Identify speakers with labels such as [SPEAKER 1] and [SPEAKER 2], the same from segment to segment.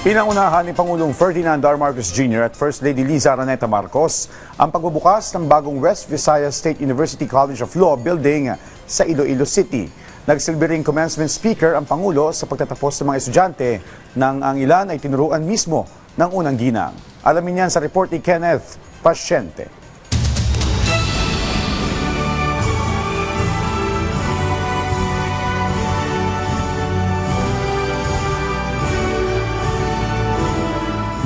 [SPEAKER 1] Pinangunahan ni Pangulong Ferdinand R. Marcos Jr. at First Lady Liza Araneta Marcos ang pagbubukas ng bagong West Visayas State University College of Law building sa Iloilo City. Nagsilbi ring commencement speaker ang Pangulo sa pagtatapos ng mga estudyante nang ang ilan ay tinuruan mismo ng unang ginang. Alamin yan sa report ni Kenneth Pasyente.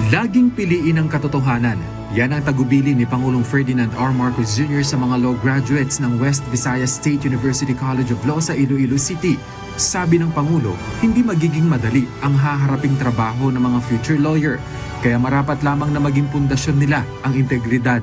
[SPEAKER 2] Laging piliin ang katotohanan. Yan ang tagubili ni Pangulong Ferdinand R. Marcos Jr. sa mga law graduates ng West Visayas State University College of Law sa Iloilo City. Sabi ng Pangulo, hindi magiging madali ang haharaping trabaho ng mga future lawyer. Kaya marapat lamang na maging pundasyon nila ang integridad.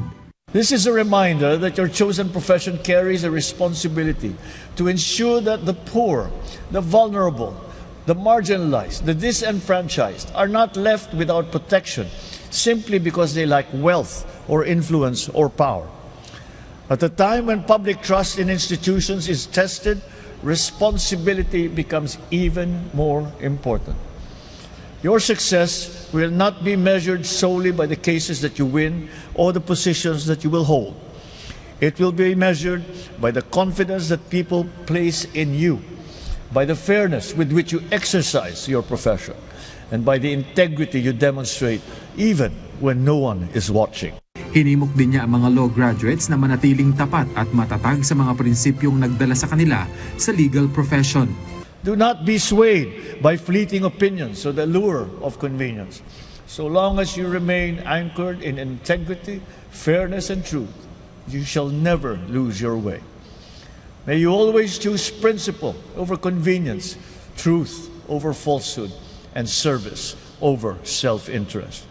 [SPEAKER 3] This is a reminder that your chosen profession carries a responsibility to ensure that the poor, the vulnerable, the marginalized, the disenfranchised are not left without protection simply because they lack wealth or influence or power. At a time when public trust in institutions is tested, responsibility becomes even more important. Your success will not be measured solely by the cases that you win or the positions that you will hold. It will be measured by the confidence that people place in you, by the fairness with which you exercise your profession, and by the integrity you demonstrate even when no one is watching.
[SPEAKER 2] Hinimok din niya ang mga law graduates na manatiling tapat at matatag sa mga prinsipyong nagdala sa kanila sa legal profession.
[SPEAKER 3] Do not be swayed by fleeting opinions or the lure of convenience. So long as you remain anchored in integrity, fairness, and truth, you shall never lose your way. May you always choose principle over convenience, truth over falsehood, and service over self-interest.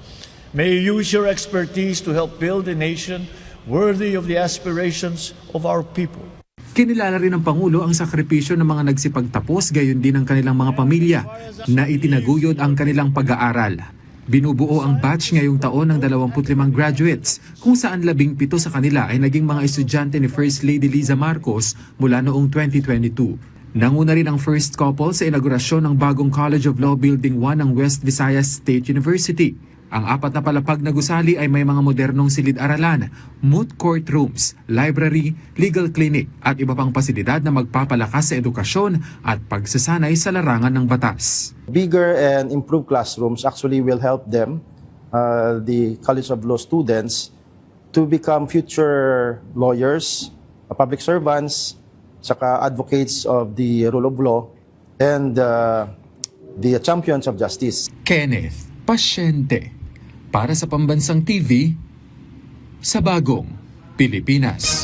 [SPEAKER 3] May you use your expertise to help build a nation worthy of the aspirations of our people.
[SPEAKER 2] Kinilala rin ng Pangulo ang sakripisyo ng mga nagsipagtapos gayon din ng kanilang mga pamilya na itinaguyod ang kanilang pag-aaral. Binubuo ang batch ngayong taon ng 25 graduates kung saan 17 sa kanila ay naging mga estudyante ni First Lady Liza Marcos mula noong 2022. Nanguna rin ang first couple sa inaugurasyon ng bagong College of Law Building 1 ng West Visayas State University. Ang 4 na palapag na gusali ay may mga modernong silid-aralan, moot courtrooms, library, legal clinic at iba pang pasilidad na magpapalakas sa edukasyon at pagsasanay sa larangan ng batas.
[SPEAKER 4] Bigger and improved classrooms actually will help them, the College of Law students, to become future lawyers, public servants, saka advocates of the rule of law, and the champions of justice.
[SPEAKER 2] Kenneth Pasyente para sa Pambansang TV sa Bagong Pilipinas.